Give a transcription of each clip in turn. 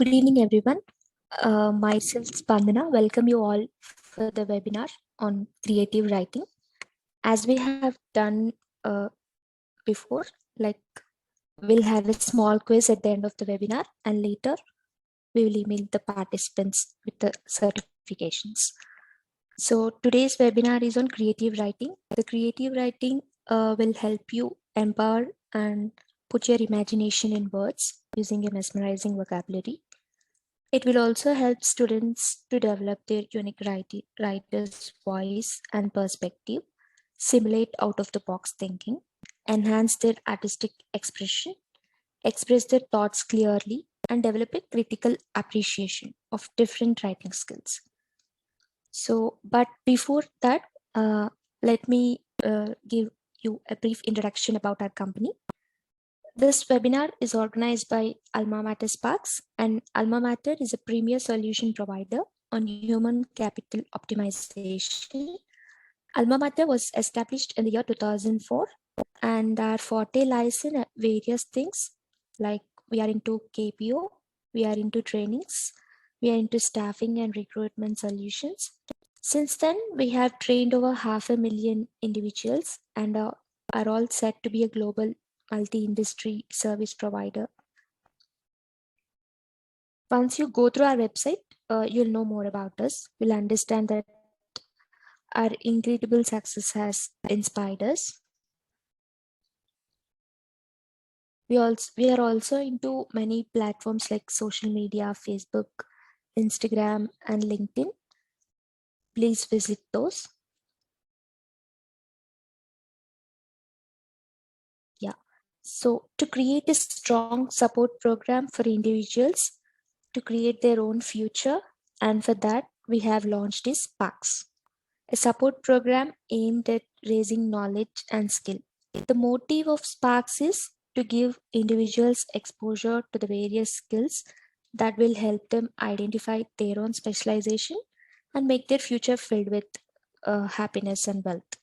Good evening, everyone. Myself, Spandana, welcome you all for the webinar on creative writing. As we have done before, like we'll have a small quiz at the end of the webinar, and later we will email the participants with the certifications. So today's webinar is on creative writing. The creative writing will help you empower and put your imagination in words using a mesmerizing vocabulary. It will also help students to develop their unique writer's voice and perspective, simulate out-of-the-box thinking, enhance their artistic expression, express their thoughts clearly, and develop a critical appreciation of different writing skills. So, but before that, let me give you a brief introduction about our company. This webinar is organized by AMSPARKS, and Alma Mater is a premier solution provider on human capital optimization. Alma Mater was established in the year 2004, and our forte lies in various things like we are into KPO, we are into trainings, we are into staffing and recruitment solutions. Since then, we have trained over 500,000 individuals and are all set to be a global multi-industry service provider. Once you go through our website, you'll know more about us. You'll understand that our incredible success has inspired us. We are also into many platforms like social media, Facebook, Instagram, and LinkedIn. Please visit those. Yeah. So to create a strong support program for individuals to create their own future, and for that we have launched is Sparks, a support program aimed at raising knowledge and skill. The motive of Sparks is to give individuals exposure to the various skills that will help them identify their own specialization and make their future filled with happiness and wealth.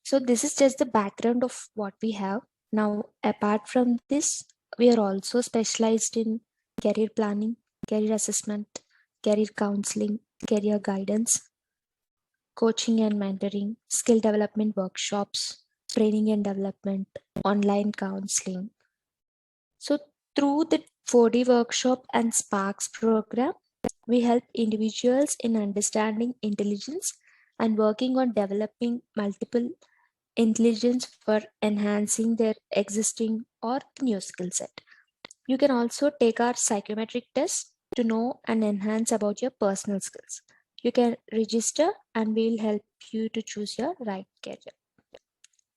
So this is just the background of what we have. Now, apart from this, we are also specialized in career planning, career assessment, career counseling, career guidance, coaching and mentoring, skill development workshops, training and development, online counseling. So through the 4D workshop and Sparks program, we help individuals in understanding intelligence and working on developing multiple intelligence for enhancing their existing or new skill set. You can also take our psychometric test to know and enhance about your personal skills. You can register and we'll help you to choose your right career.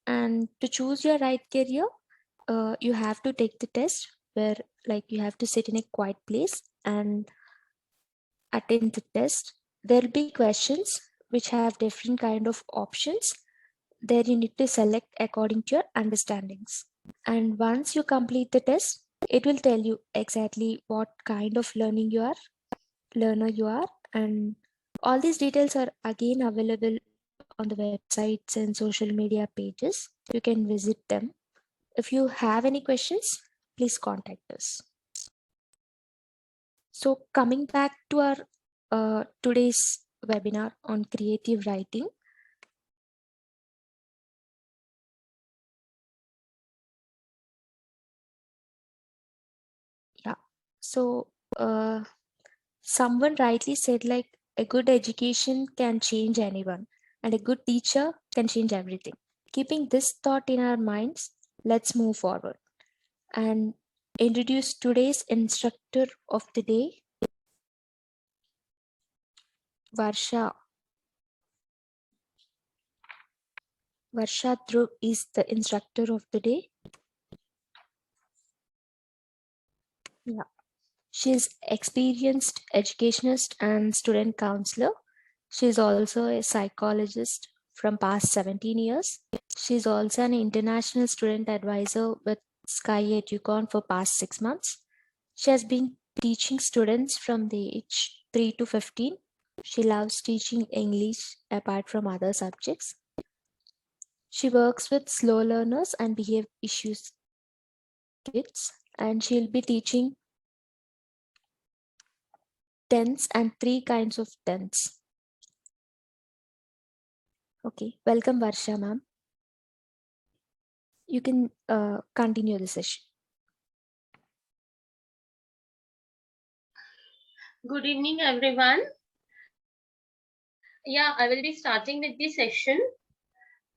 And to choose your right career, you have to take the test where like you have to sit in a quiet place and attend the test. There'll be questions which have different kind of options. There you need to select according to your understandings. And once you complete the test, it will tell you exactly what kind of learner you are, and all these details are again available on the websites and social media pages. You can visit them. If you have any questions, please contact us. So coming back to our today's webinar on creative writing. Yeah. So someone rightly said like a good education can change anyone and a good teacher can change everything. Keeping this thought in our minds, let's move forward and introduce today's instructor of the day, Varsha. Varsha Dhruv is the instructor of the day. Yeah. She is experienced educationist and student counselor. She is also a psychologist from past 17 years. She is also an international student advisor with Sky Educon for past 6 months. She has been teaching students from the age 3 to 15. She loves teaching English apart from other subjects. She works with slow learners and behavior issues kids, and she'll be teaching tense and 3 kinds of tense. Okay, welcome Varsha ma'am. You can continue the session. Good evening, everyone. Yeah, I will be starting with the session.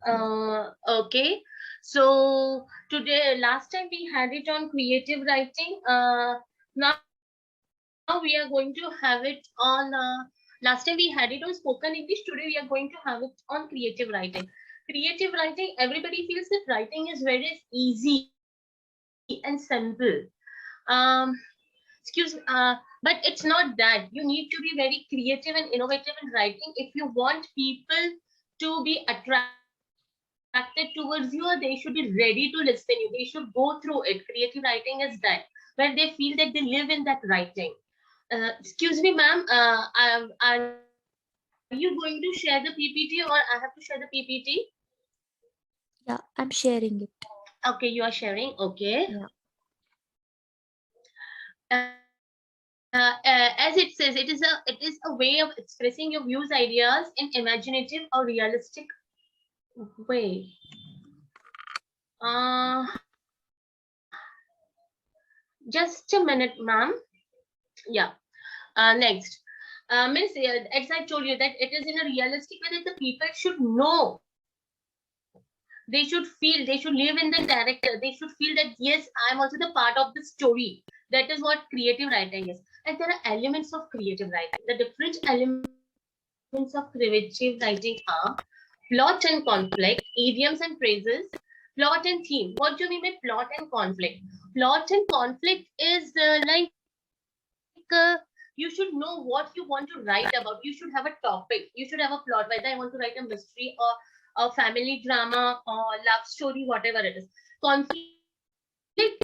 Okay. So today, last time we had it on creative writing. Now we are going to have it on. Last time we had it on spoken English. Today we are going to have it on creative writing. Creative writing. Everybody feels that writing is very easy and simple. Um, but it's not that. You need to be very creative and innovative in writing if you want people to be attracted towards you, or they should be ready to listen you. They should go through it. Creative writing is that, where they feel that they live in that writing. Excuse me, ma'am. Are you going to share the PPT, or I have to share the PPT? Yeah, I'm sharing it. Okay, you are sharing. Okay. Yeah. As it says, it is a way of expressing your views, ideas in imaginative or realistic way. Uh, just a minute, ma'am. Yeah. Next. Miss, as I told you that it is in a realistic way that the people should know. They should feel, they should live in the character. They should feel that yes, I am also the part of the story. That is what creative writing is. And there are elements of creative writing. The different elements of creative writing are plot and conflict, idioms and phrases, plot and theme. What do you mean by plot and conflict? Plot and conflict is you should know what you want to write about. You should have a topic. You should have a plot. Whether I want to write a mystery or a family drama or love story, whatever it is. Conflict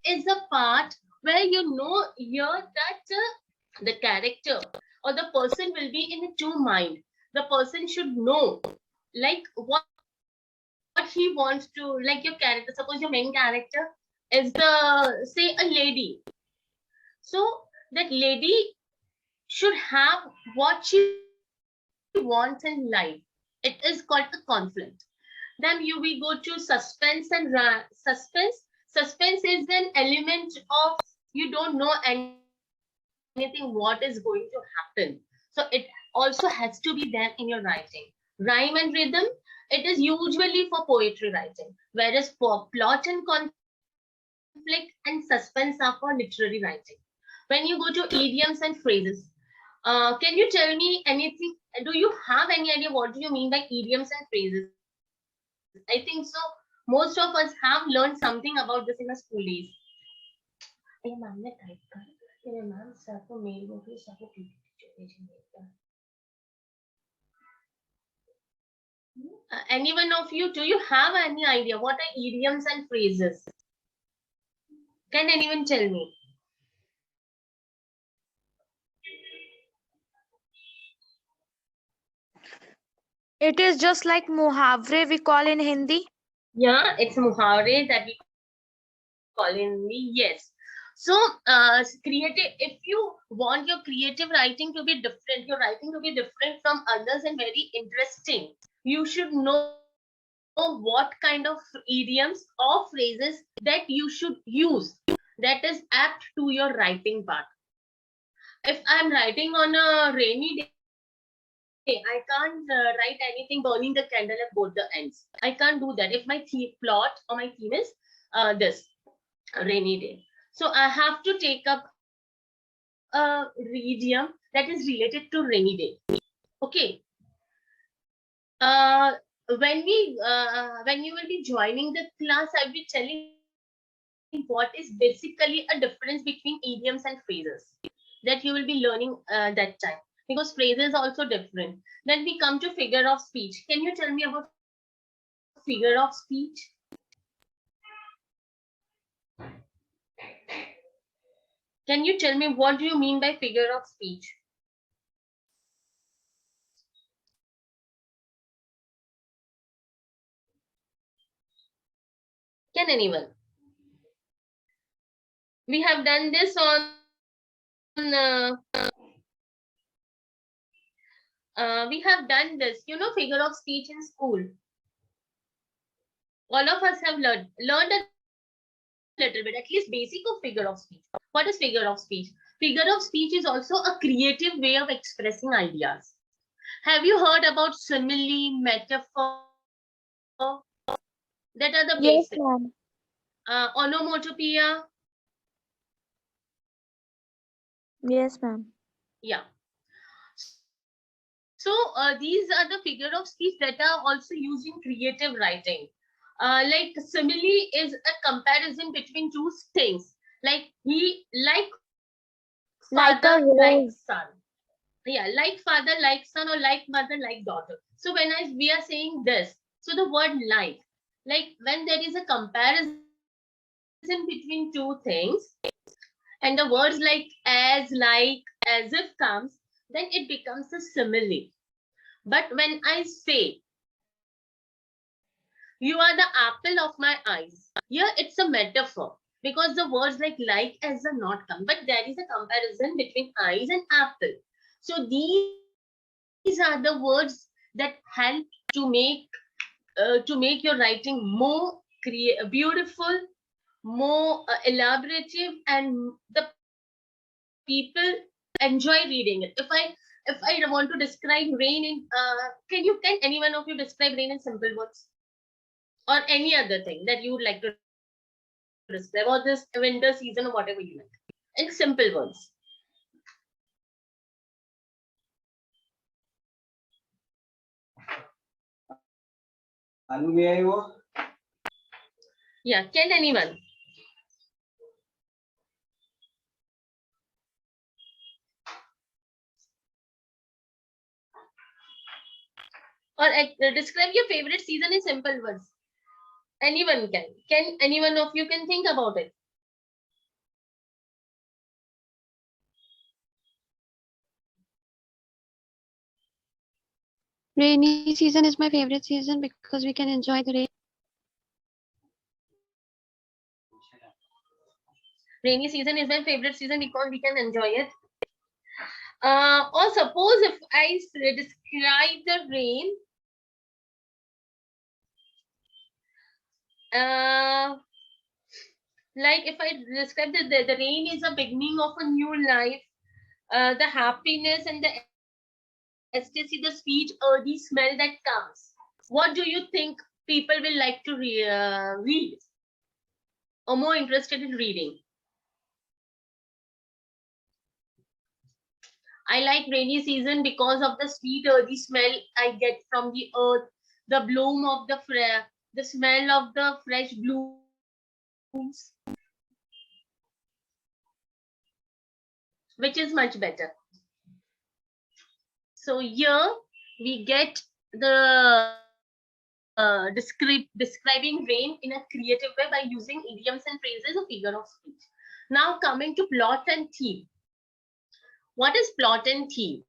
is the part where you know here that the character or the person will be in a two mind. The person should know like what he wants to, like your character. Suppose your main character is say a lady. So that lady should have what she wants in life. It is called a conflict. Then we go to suspense and suspense. Suspense is an element of you don't know anything what is going to happen. So it also has to be there in your writing. Rhyme and rhythm, it is usually for poetry writing, whereas for plot and conflict and suspense are for literary writing. When you go to idioms and phrases, can you tell me anything? Do you have any idea what do you mean by idioms and phrases? I think so. Most of us have learned something about this in our school days. ये ma'am ने type कर कि मैं ma'am sir को mail मोकली sir को PPT भेजेंगे anyone of you, do you have any idea what are idioms and phrases? Can anyone tell me? It is just like muhavre we call in Hindi. Yeah, it's muhavre that we call in Hindi. Yes. So, if you want your creative writing to be different, your writing to be different from others and very interesting, you should know what kind of idioms or phrases that you should use that is apt to your writing part. If I'm writing on a rainy day, I can't write anything burning the candle at both the ends. I can't do that. If my plot or my theme is this rainy day, so I have to take up a medium that is related to rainy day. Okay. When you will be joining the class, I'll be telling what is basically a difference between idioms and phrases that you will be learning that time, because phrases also different. Then we come to figure of speech. Can you tell me about figure of speech? Can you tell me what do you mean by figure of speech? Can anyone? We have done this on We have done this, figure of speech in school. All of us have learned a little bit, at least basic of figure of speech. What is figure of speech? Figure of speech is also a creative way of expressing ideas. Have you heard about simile, metaphor? That are the basic. Yes, ma'am. Onomatopoeia. Yes, ma'am. Yeah. So these are the figure of speech that are also used in creative writing. Like simile is a comparison between two things. Like like father, like Like a son. rose. Yeah, like father, like son, or like mother, like daughter. So we are saying this, so the word like when there is a comparison between two things, and the words like as, like, as if comes, then it becomes a simile. But when I say you are the apple of my eyes, here it's a metaphor, because the words like as are not come, but there is a comparison between eyes and apple. So these are the words that help to make your writing more beautiful, more elaborative, and the people enjoy reading it. If I want to describe rain in can any one of you describe rain in simple words, or any other thing that you would like to describe, or this winter season, or whatever you like, in simple words? Yeah, can anyone? Or describe your favorite season in simple words. Anyone can. Can anyone of you can think about it? Rainy season is my favorite season because we can enjoy the rain. Rainy season is my favorite season because we can enjoy it. Or suppose if I describe the rain, uh, like if I describe the rain is a beginning of a new life, the happiness and the ecstasy, the sweet earthy smell that comes. What do you think people will like to read, or more interested in reading? I like rainy season because of the sweet earthy smell I get from the earth, the bloom of the smell of the fresh blooms, which is much better. So here we get the describing rain in a creative way by using idioms and phrases or figure of speech. Now coming to plot and theme. What is plot and theme?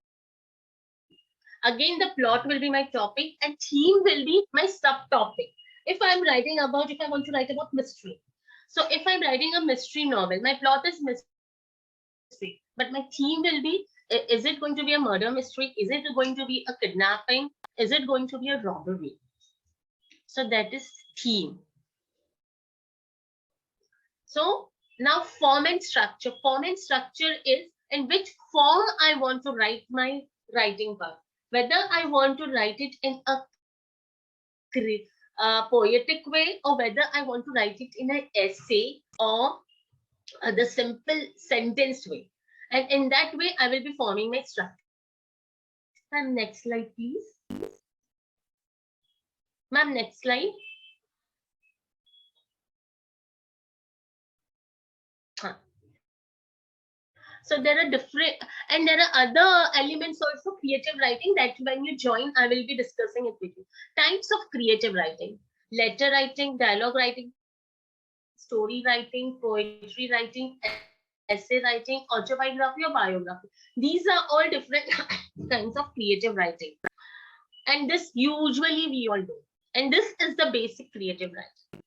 Again, the plot will be my topic and theme will be my subtopic. If I want to write about mystery, so if I'm writing a mystery novel, my plot is mystery, but my theme will be, is it going to be a murder mystery? Is it going to be a kidnapping? Is it going to be a robbery? So that is theme. So now form and structure. Form and structure is in which form I want to write my writing part. Whether I want to write it in a poetic way, or whether I want to write it in an essay, or the simple sentenced way. And in that way, I will be forming my structure. Ma'am, next slide, please. Ma'am, next slide. Huh. So there are different, and there are other elements also creative writing that when you join, I will be discussing it with you. Types of creative writing: letter writing, dialogue writing, story writing, poetry writing, essay writing, autobiography or biography. These are all different kinds of creative writing. And this usually we all do. And this is the basic creative writing.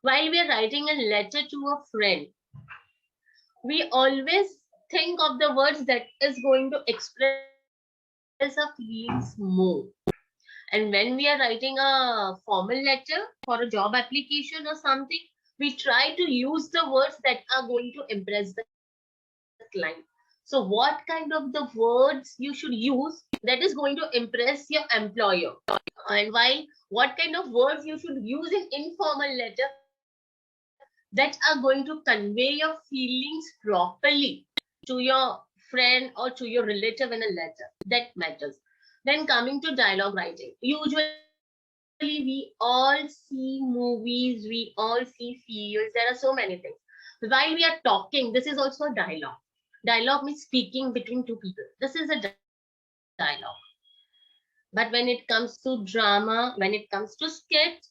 While we are writing a letter to a friend, we always think of the words that is going to express our feelings, our feelings more. And when we are writing a formal letter for a job application or something, we try to use the words that are going to impress the client. So what kind of the words you should use that is going to impress your employer? And while what kind of words you should use in informal letter that are going to convey your feelings properly to your friend or to your relative in a letter, that matters. Then coming to dialogue writing, usually we all see movies, we all see serials, there are so many things. While we are talking, this is also a dialogue. Dialogue means speaking between two people. This is a dialogue. But when it comes to drama, when it comes to skit,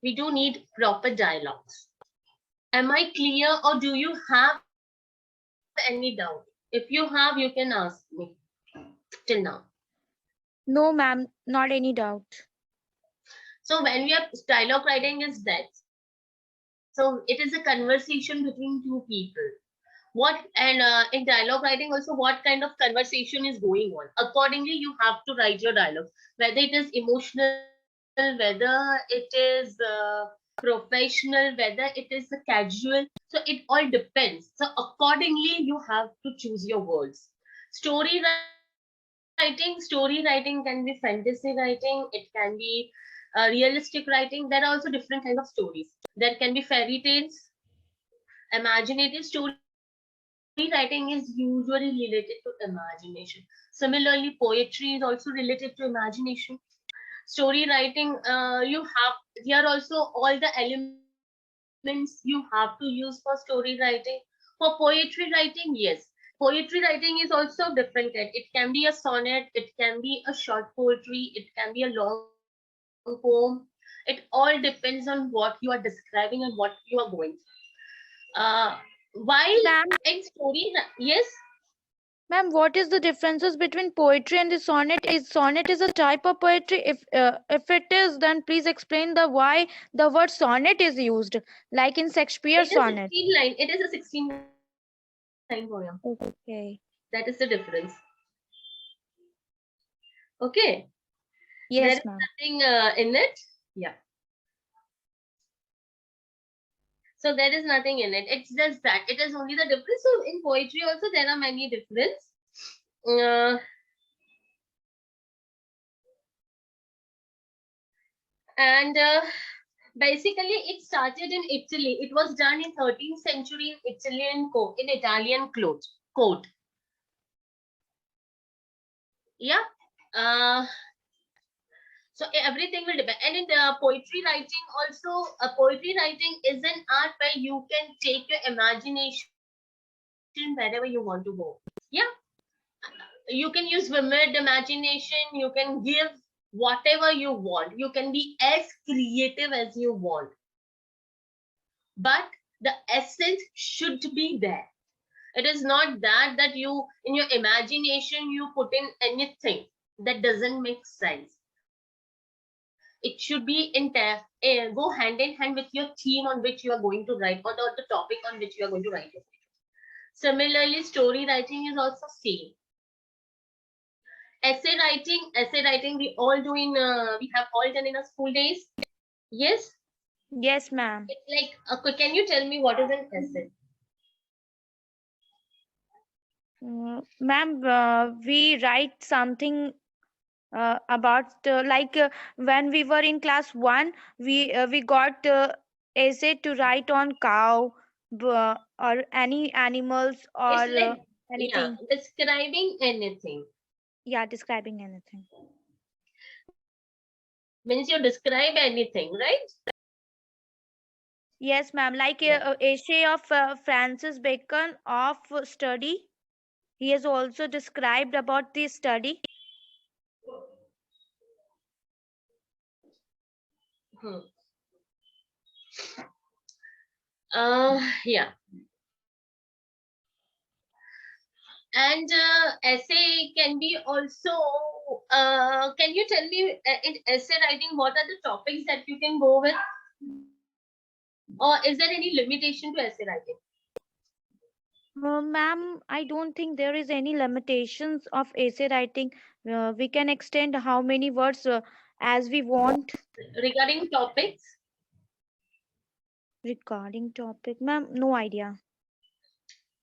we do need proper dialogues. Am I clear, or do you have any doubt? If you have, you can ask me till now. No, ma'am, not any doubt. So when we are dialogue writing is that. So it is a conversation between two people. What and in dialogue writing also, what kind of conversation is going on? Accordingly, you have to write your dialogue. Whether it is emotional, whether it is professional, whether it is casual. So it all depends. So accordingly, you have to choose your words. Story writing can be fantasy writing. It can be realistic writing. There are also different kinds of stories. There can be fairy tales, imaginative. Story writing is usually related to imagination. Similarly, poetry is also related to imagination. Story writing, you have here also all the elements you have to use for story writing. For poetry writing, yes, poetry writing is also different kind. It can be a sonnet, it can be a short poetry, it can be a long poem. It all depends on what you are describing and what you are going through. While in Ma'am, yes. ma'am, what is the differences between poetry and the sonnet? Is sonnet is a type of poetry? If it is, then please explain the why the word sonnet is used, like in Shakespeare It is sonnet. 16 line. It is a 16-line poem. That is the Okay. difference. Okay. There is Yes, ma'am. nothing in it. Yeah. So there is nothing in it. It's just that. It is only the difference. So in poetry also there are many difference. Uh, and basically it started in Italy. It was done in 13th century in Italian court. Yeah. Uh, So everything will depend. And in poetry writing also, poetry writing is an art where you can take your imagination wherever you want to go. Yeah. You can use vivid imagination. You can give whatever you want. You can be as creative as you want. But the essence should be there. It is not that you in your imagination you put in anything that doesn't make sense. It should be go hand in hand with your theme on which you are going to write, or the topic on which you are going to write your poetry. Similarly, story writing is also same. Essay writing we all do in we have all done in our school days. Yes, Yes, ma'am. it's like can you tell me what is an essay? Ma'am, we write something about when we were in class one, we got essay to write on cow, or any animals, or It's like, yeah, anything. describing anything. Yeah, describing anything. Means you describe anything, right? Yes, ma'am. Like Yeah. essay of Francis Bacon of study. He has also described about the study. Hmm. Yeah. And essay can be also, can you tell me in essay writing what are the topics that you can go with? Or is there any limitation to essay writing? Ma'am, I don't think there is any limitations of essay writing. We can extend how many words as we want. Regarding topics, Regarding topic, ma'am, no idea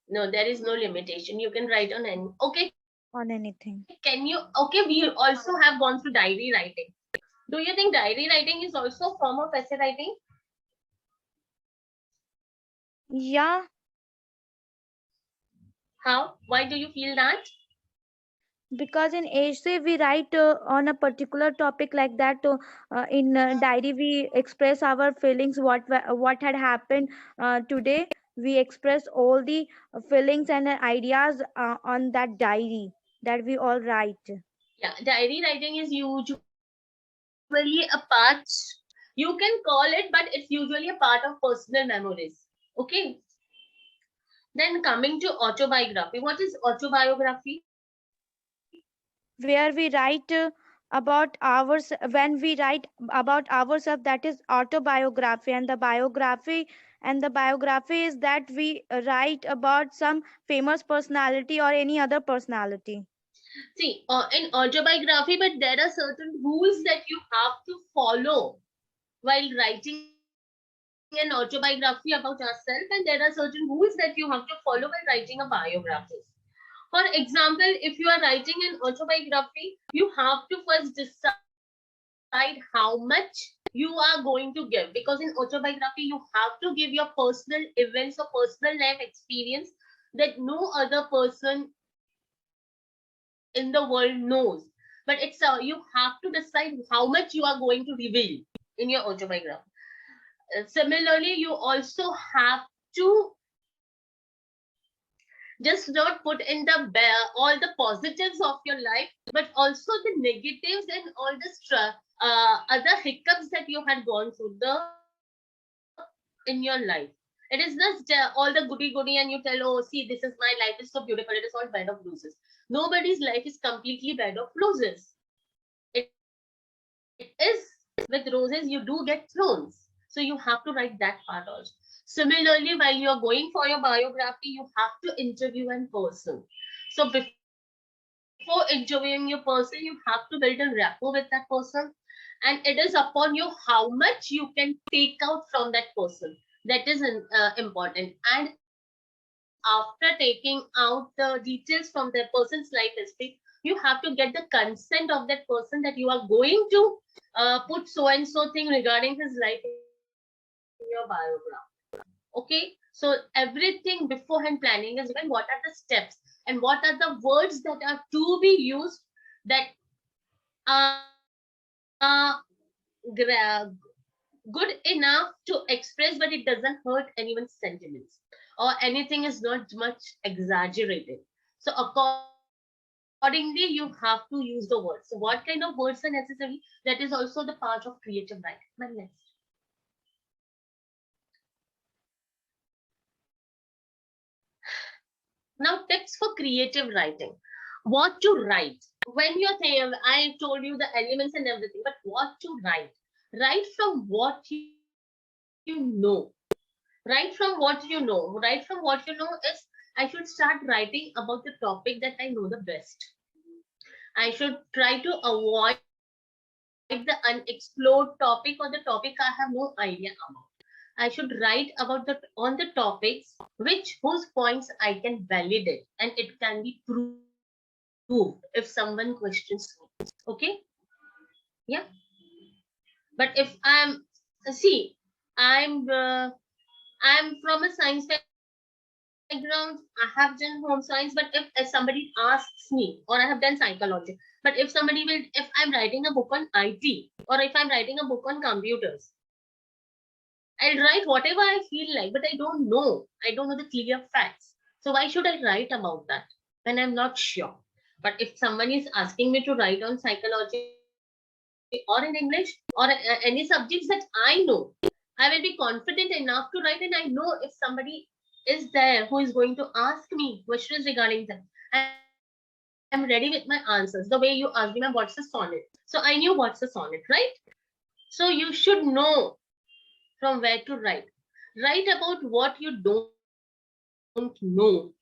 no, there is no limitation. You can write on any. Okay, can you? on anything. Okay, we also have gone through diary writing. Do you think diary writing is also a form of essay writing? Yeah, How? Why do you feel that? because in essay we write on a particular topic like that. In diary we express our feelings, what had happened today. We express all the feelings and ideas on that diary that we all write. Yeah, diary writing is usually a part, you can call it, but it's usually a part of personal memories. Okay. Then coming to autobiography. What is autobiography? Where we write about ours when we write about ourselves, that is autobiography. And the biography is that we write about some famous personality or any other personality. See, in autobiography, but there are certain rules that you have to follow while writing an autobiography about yourself, and there are certain rules that you have to follow while writing a biography. For example, if you are writing an autobiography, you have to first decide how much you are going to give, because in autobiography you have to give your personal events or personal life experience that no other person in the world knows. But it's you have to decide how much you are going to reveal in your autobiography. Similarly, you also have to just not put in the all the positives of your life, but also the negatives and all the other hiccups that you had gone through the in your life. It is just all the goody goody, and you tell, oh, see, this is my life is so beautiful, it is all bed of roses. Nobody's life is completely bed of roses. It is with roses you do get thrones. So you have to write that part also. Similarly, while you are going for your biography, you have to interview in person. So before interviewing your person, you have to build a rapport with that person, and it is upon you how much you can take out from that person. That is important. And after taking out the details from that person's life history, you have to get the consent of that person that you are going to put so and so thing regarding his life in your biography. Okay, so everything beforehand planning is done. What are the steps and what are the words that are to be used that are good enough to express, but it doesn't hurt anyone's sentiments, or anything is not much exaggerated. So accordingly, you have to use the words. So what kind of words are necessary? That is also the part of creative writing. Man, next. Now, tips for creative writing. What to write. When you're saying, I told you the elements and everything, but what to write? Write from what you know. Write from what you know. Write from what you know is, I should start writing about the topic that I know the best. I should try to avoid the unexplored topic or the topic I have no idea about. I should write about the on the topics whose points I can validate and it can be proved if someone questions me. Okay? Yeah. But if I'm I'm from a science background, I have done home science, but if somebody asks me, or I have done psychology, but if I'm writing a book on IT, or if I'm writing a book on computers, I'll write whatever I feel like, but I don't know the clear facts. So why should I write about that when I'm not sure? But if someone is asking me to write on psychology or in English or any subjects that I know, I will be confident enough to write, and I know if somebody is there who is going to ask me questions regarding them, I'm ready with my answers. The way you asked me, ma'am, what's a sonnet? So I knew what's a sonnet, right? So you should know from where to write. Write about what you don't know. Write about what you know.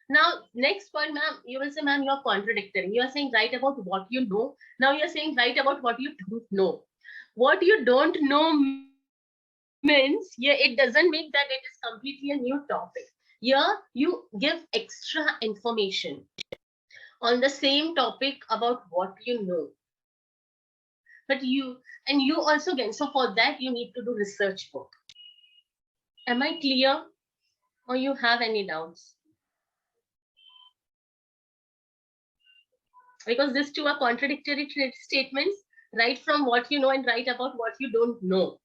Now, next point, ma'am, you will say, ma'am, you are contradicting. You are saying write about what you know. Now you are saying write about what you don't know. What you don't know means, yeah, it doesn't mean that it is completely a new topic. Here, you give extra information on the same topic about what you know. But you also again, so for that, you need to do research work. Am I clear? Or you have any doubts? Because these two are contradictory statements. Write from what you know and write about what you don't know.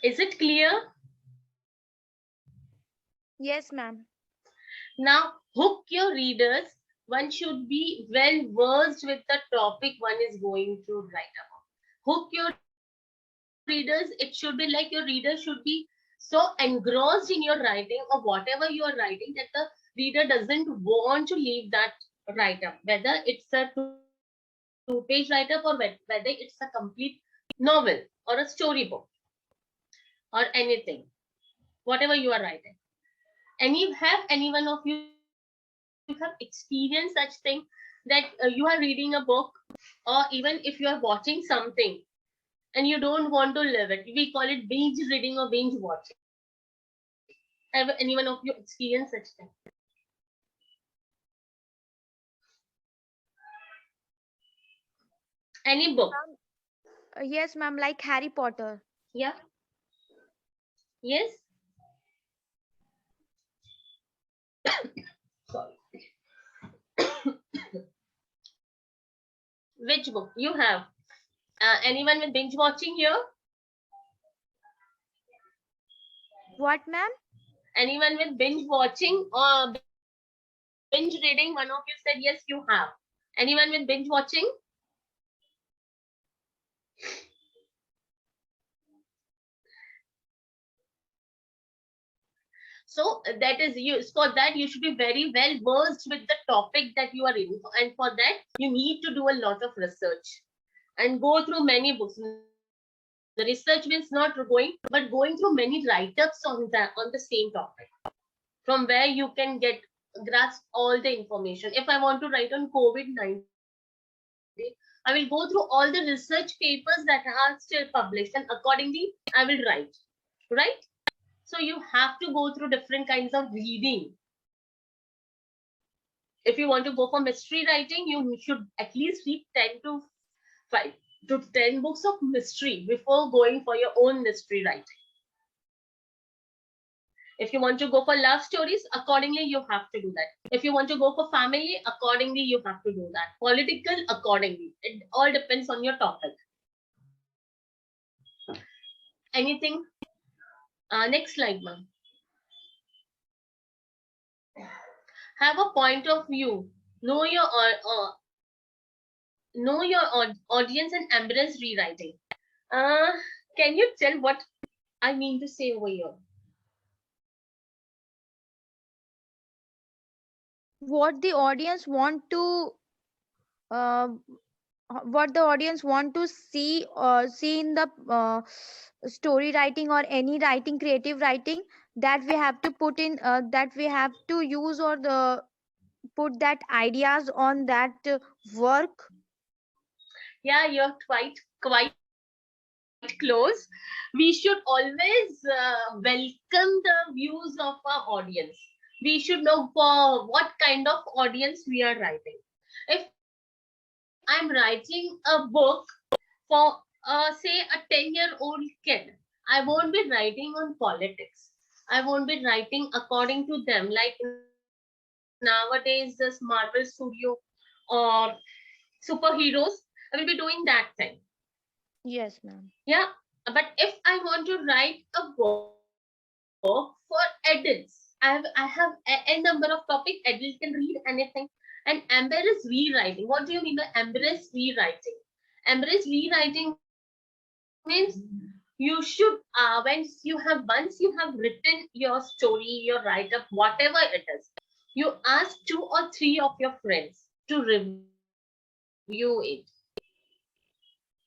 Is it clear? Yes, ma'am. Now, hook your readers. One should be well versed with the topic one is going to write about. Hook your readers. It should be like your reader should be so engrossed in your writing or whatever you are writing that the reader doesn't want to leave that write up. Whether it's a two-page write up or whether it's a complete novel or a storybook or anything, whatever you are writing. Any one of you have experienced such thing that you are reading a book, or even if you are watching something and you don't want to live it, we call it binge reading or binge watching. Have any one of you experienced such thing? Any book? Yes, ma'am, like Harry Potter. Yeah. Yes. Sorry. Which book you have? Anyone with binge watching here? What, ma'am? Anyone with binge watching or binge reading? One of you said yes, you have. Anyone with binge watching? So that is you. For that, you should be very well versed with the topic that you are reading, and for that, you need to do a lot of research and go through many books. The research means not going, but going through many write-ups on the same topic, from where you can get grasp all the information. If I want to write on COVID-19, I will go through all the research papers that are still published, and accordingly, I will write. Right? So you have to go through different kinds of reading. If you want to go for mystery writing, you should at least read 10 to 5 to 10 books of mystery before going for your own mystery writing. If you want to go for love stories, accordingly you have to do that. If you want to go for family, accordingly you have to do that. Political, accordingly. It all depends on your topic. Anything? Next slide, ma'am. Have a point of view. Know your audience and embrace rewriting. Uh, can you tell what I mean to say over here? What the audience want to uh, what the audience want to see in the story writing or any writing, creative writing, that we have to put in, that we have to use, or the put that ideas on that work. Yeah, you're quite close. We should always welcome the views of our audience. We should know for what kind of audience we are writing. If I'm writing a book for say a 10-year-old kid, I won't be writing on politics. I won't be writing according to them, like nowadays this Marvel Studio or superheroes. I will be doing that thing. Yes, Yeah, ma'am. but if I want to write a book for adults, I have n number of topic. Adult can read anything. And embrace rewriting. What do you mean by embrace rewriting? Embrace rewriting means you should once you have written your story, your write-up, whatever it is, you ask 2 or 3 of your friends to review it.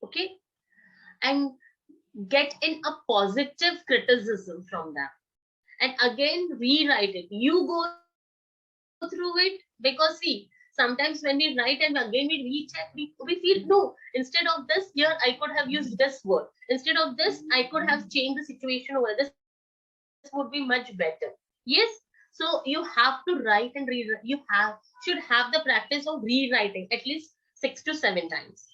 Okay, and get in a positive criticism from them, and again rewrite it. You go through it, because see, sometimes when we write and again we recheck, we feel no, instead of this here I could have used this word, instead of this I could have changed the situation over, this would be much better. Yes. So you have to write and rewrite. Should have the practice of rewriting at least 6 to 7 times.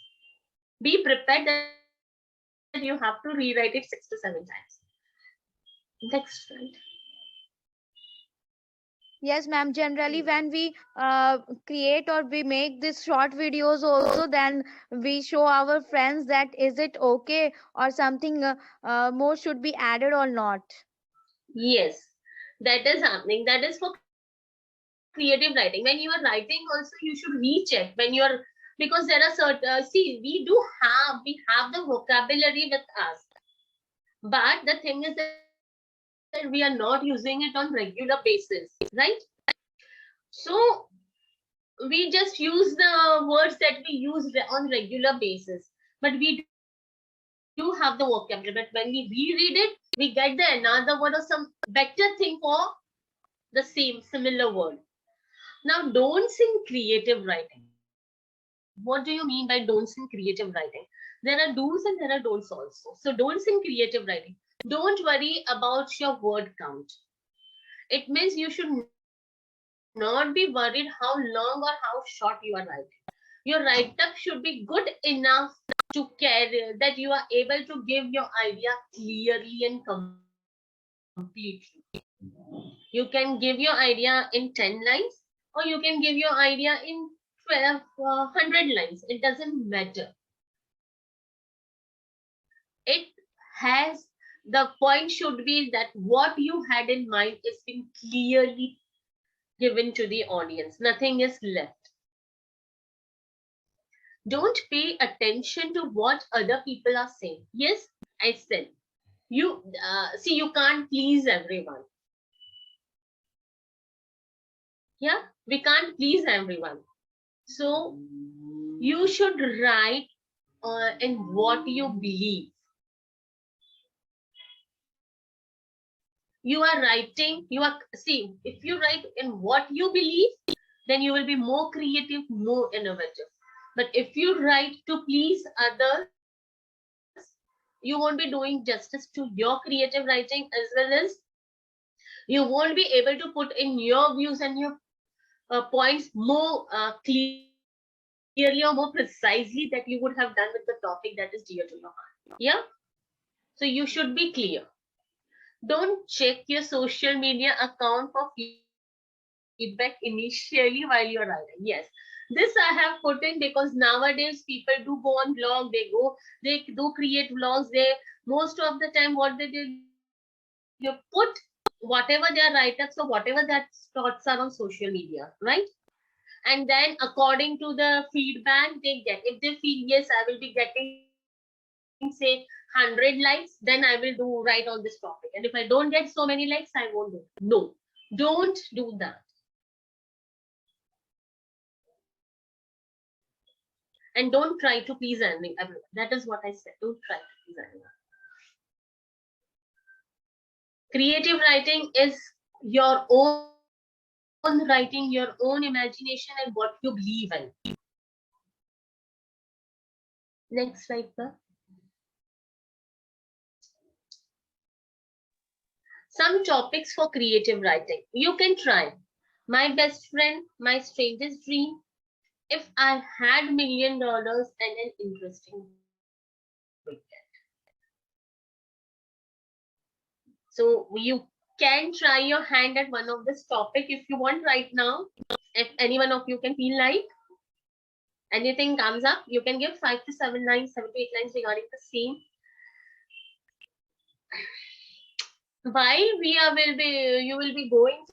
Be prepared that you have to rewrite it 6 to 7 times. Next slide. Yes, ma'am. Generally, when we create or we make these short videos, also then we show our friends that is it okay or something more should be added or not. Yes, that is happening. That is for creative writing. When you are writing, also you should recheck when you are, because there are certain see, we have the vocabulary with us, but the thing is that we are not using it on regular basis, right? So we just use the words that we use on regular basis, but we do have the vocabulary. But when we reread it, we get the another word or some better thing for the same similar word. Now, don't sing creative writing. What do you mean by don't sing creative writing? There are do's and there are don'ts also. So don't sing creative writing. Don't worry about your word count. It means you should not be worried how long or how short you are writing. Your write-up should be good enough to carry, that you are able to give your idea clearly and completely. You can give your idea in 10 lines, or you can give your idea in 100 lines. It doesn't matter. It has, the point should be that what you had in mind is being clearly given to the audience. Nothing is left. Don't pay attention to what other people are saying. Yes, I said, you see, you can't please everyone. Yeah, we can't please everyone. So you should write in what you believe. You are writing, you are, see, if you write in what you believe, then you will be more creative, more innovative. But if you write to please others, you won't be doing justice to your creative writing, as well as you won't be able to put in your views and your points more clearly or more precisely that you would have done with the topic that is dear to your heart. Yeah. So you should be clear. Don't check your social media account for feedback initially while you're writing. Yes, this I have put in because nowadays people do go on blog, they do create vlogs. They most of the time what they do, you put whatever their write-ups or whatever their thoughts are on social media, right? And then according to the feedback they get, if they feel yes, I will be getting say 100 likes, then I will do write on this topic, and if I don't get so many likes I won't do. No, don't do that. And don't try to please everyone. That is what I said. Don't try to please everyone. Creative writing is your own writing, your own imagination, and what you believe in. Next slide, sir. Some topics for creative writing. You can try My Best Friend, My Strangest Dream, If I Had $1,000,000 and an Interesting Weekend. So you can try your hand at one of this topic if you want right now. If any one of you can feel like anything comes up, you can give 5 to 7 lines, 7 to 8 lines regarding the same. While will be, you will be going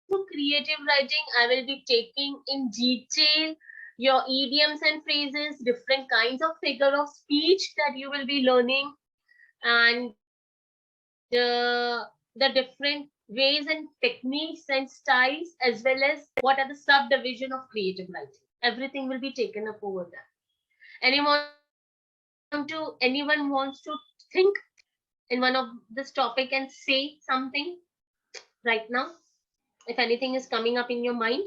through creative writing, I will be taking in detail your idioms and phrases, different kinds of figure of speech that you will be learning, and the different ways and techniques and styles, as well as what are the subdivision of creative writing. Everything will be taken up over there. Anyone wants to think? in one of this topic and say something right now, if anything is coming up in your mind.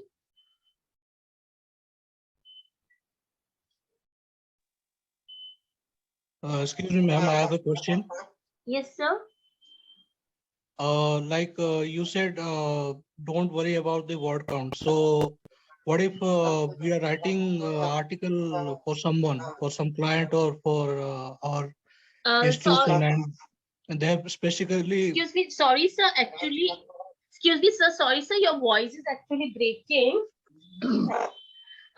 Excuse me, ma'am, I have a question. Yes, sir. You said, don't worry about the word count. So, what if we are writing article for someone, for some client, or for our So, institution, and they have specifically? excuse me, sorry, sir. Actually, excuse me, sir. Sorry, sir. Your voice is actually breaking.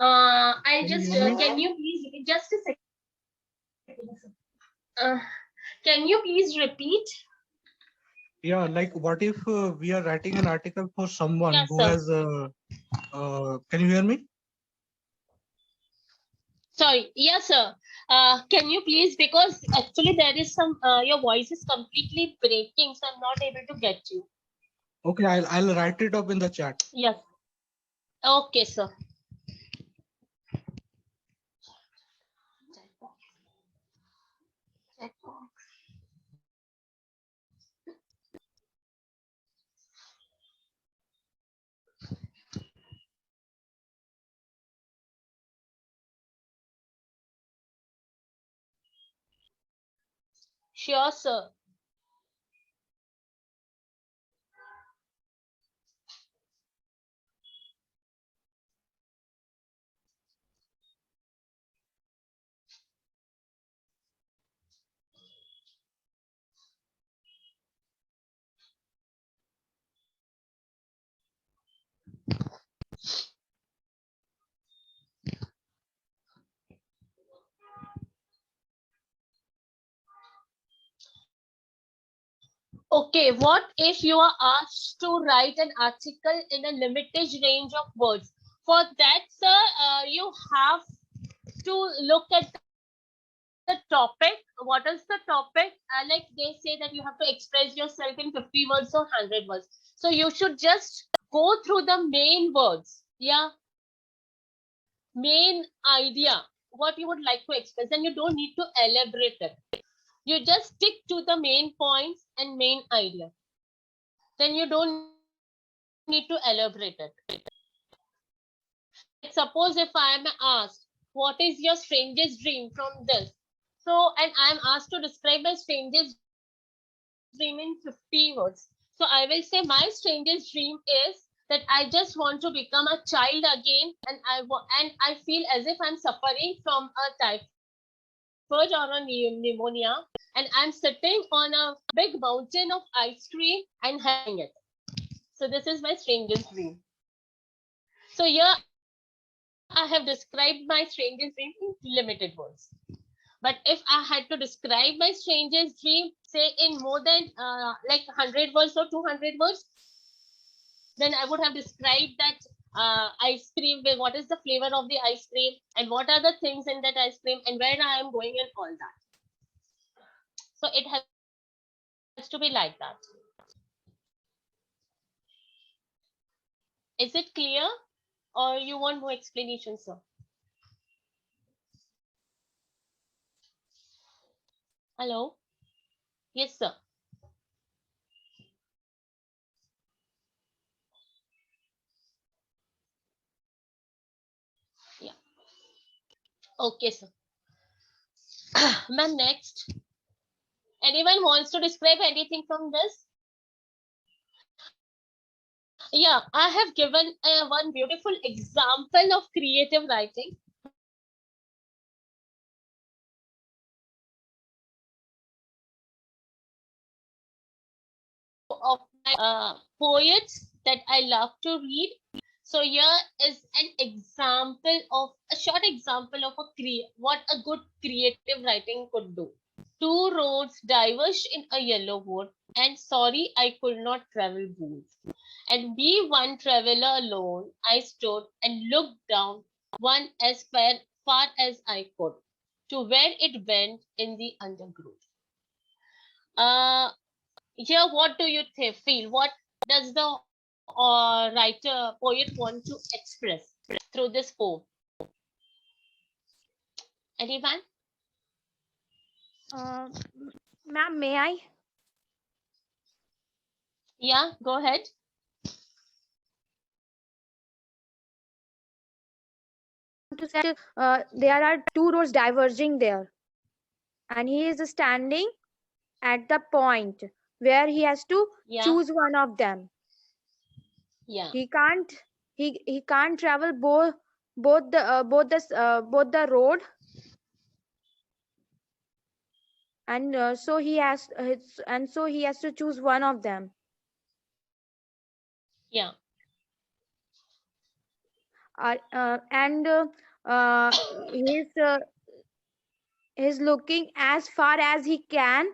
I'll Can you just. hear me? Can you please just a second, sir. Uh, can you please repeat? Yeah, like what if we are writing an article for someone Yes, who sir. has? Can you hear me? Sorry. Yes, sir. Can you please, because actually there is some, your voice is completely breaking, so I'm not able to get you. Okay, I'll write it up in the chat. Yes. Okay, sir. Sure, sir. Okay, what if you are asked to write an article in a limited range of words? For that, sir, you have to look at the topic. What is the topic? Like they say that you have to express yourself in 50 words or 100 words. So you should just go through the main words. Yeah, main idea. What you would like to express, and you don't need to elaborate it. You just stick to the main points and main idea. Then you don't need to elaborate it. Like suppose if I am asked, what is your strangest dream from this? So, and I am asked to describe my strangest dream in 50 words. So I will say my strangest dream is that I just want to become a child again, and I feel as if I'm suffering from a typhoid or a pneumonia, and I'm sitting on a big mountain of ice cream and having it. So this is my strangest dream. So here I have described my strangest dream in limited words. But if I had to describe my strangest dream, say in more than like 100 words or 200 words, then I would have described that ice cream. What is the flavor of the ice cream, and what are the things in that ice cream, and where I am going, and all that. So it has to be like that. Is it clear, or you want more explanation, sir? Hello. Yes, sir. Yeah. Okay, sir. Ma'am, next. Anyone wants to describe anything from this? Yeah, I have given one beautiful example of creative writing, which is of my poets that I love to read. So here is an example of a short example of what a good creative writing could do. Two roads diverged in a yellow wood, and sorry I could not travel both. And be one traveler alone, I stood and looked down one as far as I could, to where it went in the undergrowth. Uh, Here, what do you feel? What does the poet want to express through this poem? Anyone? Uh, Ma'am, may I? Yeah, go ahead. To say there are two roads diverging there, and he is standing at the point where he has to Yeah, choose one of them. yeah, He can't he can't travel both the road, and so he has to choose one of them. yeah, And he's looking as far as he can,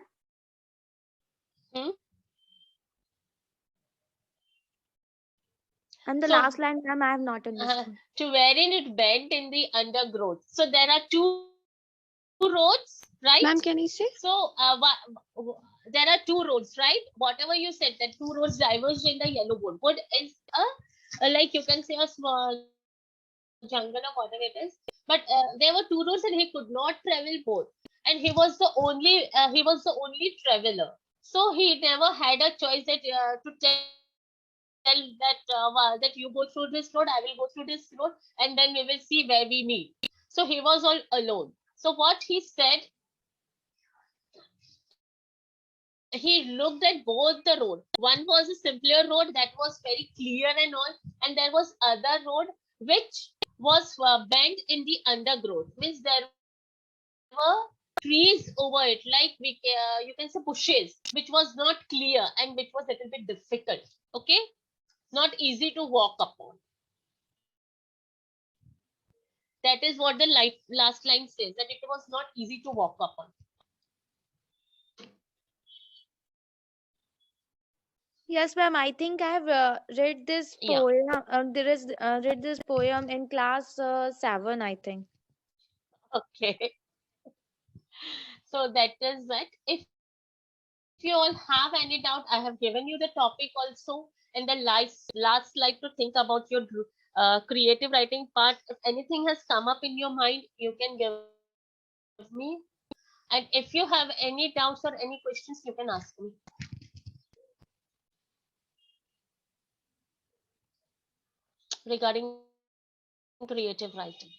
hmm. and the So last line, ma'am, I have not understood. to wherein it bent in the undergrowth. So there are two roads, right? Ma'am, can I say? So there are two roads, right? Whatever you said, that two roads diverged in the yellow board. Wood is like you can say a small jungle or whatever it is. But there were two roads and he could not travel both. And he was the only traveler. So he never had a choice that to tell that that you go through this road, I will go through this road, and then we will see where we meet. So he was all alone. So what he said, he looked at both the road. One was a simpler road that was very clear and all, and there was other road which was bent in the undergrowth. Means there were trees over it, like you can say bushes, which was not clear and which was a little bit difficult. Okay, not easy to walk upon. That is what the last line says, that it was not easy to walk upon. Yes, ma'am. I think I have read this Yeah. poem. There is read this poem in class 7, I think. Okay. So that is that. If you all have any doubt, I have given you the topic also and the last slide to think about your creative writing part. If anything has come up in your mind, you can give me. And if you have any doubts or any questions, you can ask me regarding creative writing.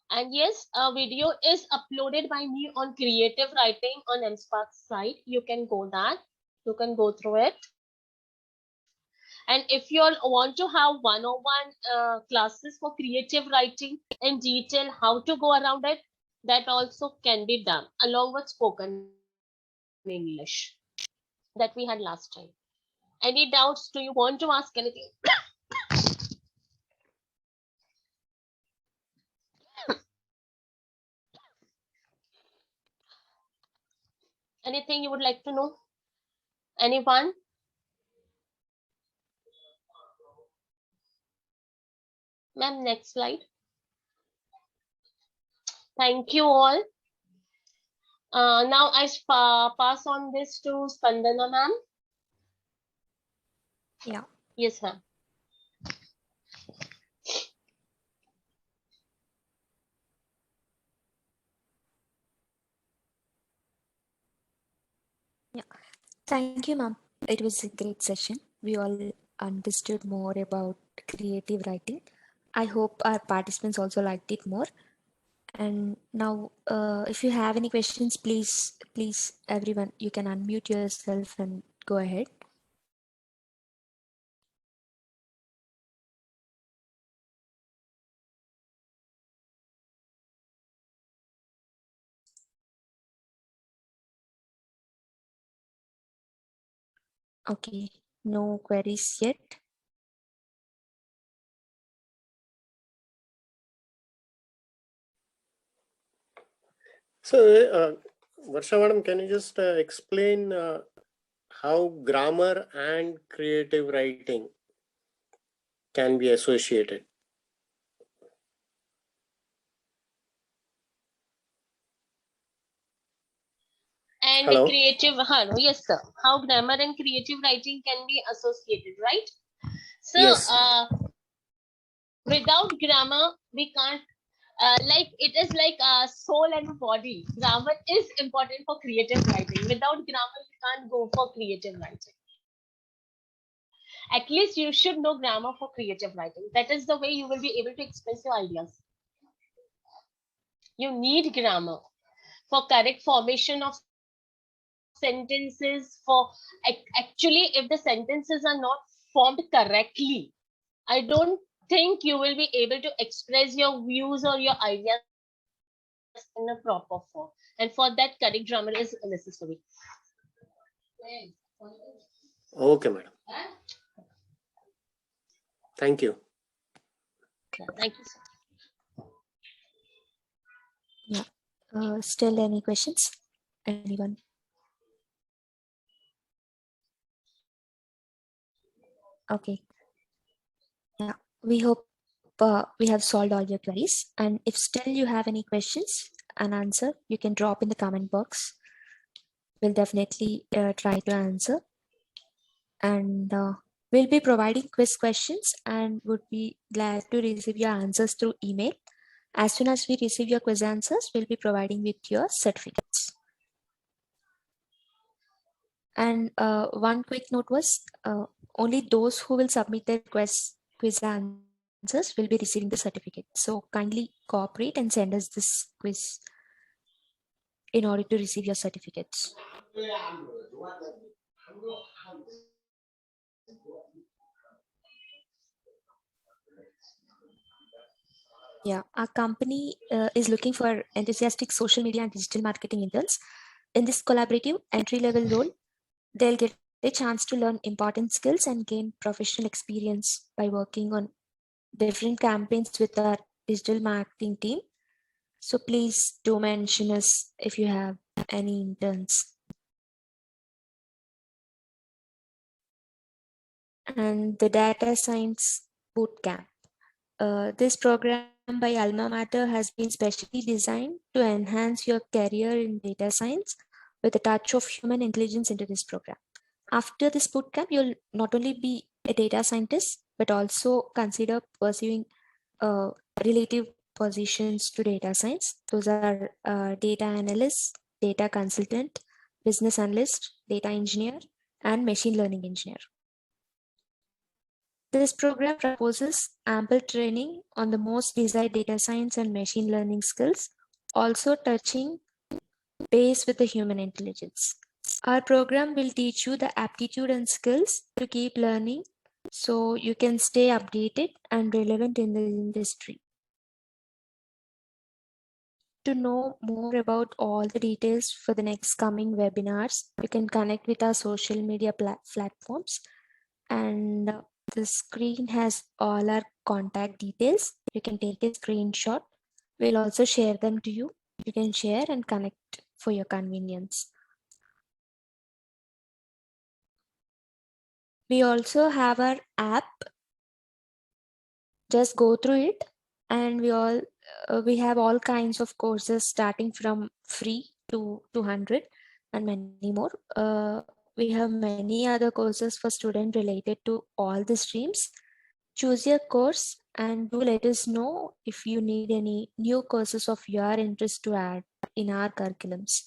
And yes, a video is uploaded by me on creative writing on AMSPARKS site. You can go that. You can go through it. And if you all want to have one-on-one classes for creative writing in detail, how to go around it, that also can be done along with spoken English that we had last time. Any doubts? Do you want to ask anything? Anything you would like to know? Anyone? Ma'am, next slide. Thank you all. Now I pass on this to Spandana ma'am. Yeah. Yes, ma'am. Yeah. Thank you, ma'am. It was a great session. We all understood more about creative writing. I hope our participants also liked it more. And now, if you have any questions, please, everyone, you can unmute yourself and go ahead. Okay, no queries yet. So, Varsha madam, can you just explain how grammar and creative writing can be associated? And Hello? creative, hello, yes, sir. How grammar and creative writing can be associated, right? So, Yes. without grammar, we can't. Like it is like a soul and body. Grammar is important for creative writing. Without grammar, you can't go for creative writing. At least you should know grammar for creative writing. That is the way you will be able to express your ideas. You need grammar for correct formation of sentences, for actually if the sentences are not formed correctly, I don't think you will be able to express your views or your ideas in a proper form. And for that, correct grammar is necessary. Okay, madam. Thank you. Thank you, sir. Yeah. Still any questions? Anyone? Okay. Yeah. We hope we have solved all your queries. And if still you have any questions and answer, you can drop in the comment box. We'll definitely try to answer. And we'll be providing quiz questions and would be glad to receive your answers through email. As soon as we receive your quiz answers, we'll be providing with your certificates. And one quick note was only those who will submit their quiz answers will be receiving the certificate. So kindly cooperate and send us this quiz in order to receive your certificates. Yeah, our company is looking for enthusiastic social media and digital marketing interns. In this collaborative entry-level role, they'll get a chance to learn important skills and gain professional experience by working on different campaigns with our digital marketing team. So please do mention us if you have any interns. And the data science bootcamp. This program by Alma Mater has been specially designed to enhance your career in data science with a touch of human intelligence into this program. After this bootcamp, you'll not only be a data scientist, but also consider pursuing relative positions to data science. Those are data analyst, data consultant, business analyst, data engineer, and machine learning engineer. This program proposes ample training on the most desired data science and machine learning skills, also touching base with the human intelligence. Our program will teach you the aptitude and skills to keep learning so you can stay updated and relevant in the industry. To know more about all the details for the next coming webinars, you can connect with our social media platforms, and the screen has all our contact details. You can take a screenshot. We'll also share them to you. You can share and connect for your convenience. We also have our app. Just go through it, and we have all kinds of courses starting from free to 200 and many more. We have many other courses for students related to all the streams. Choose your course and do let us know if you need any new courses of your interest to add in our curriculums.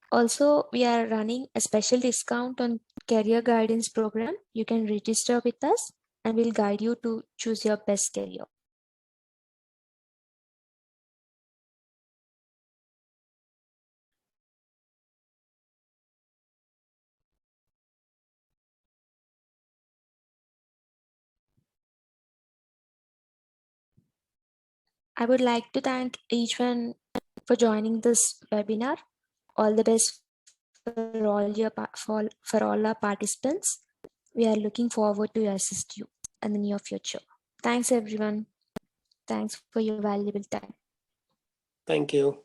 Also, we are running a special discount on career guidance program. You can register with us and we'll guide you to choose your best career. I would like to thank each one for joining this webinar. All the best for all our participants. We are looking forward to assist you in the near future. Thanks everyone. Thanks for your valuable time. Thank you.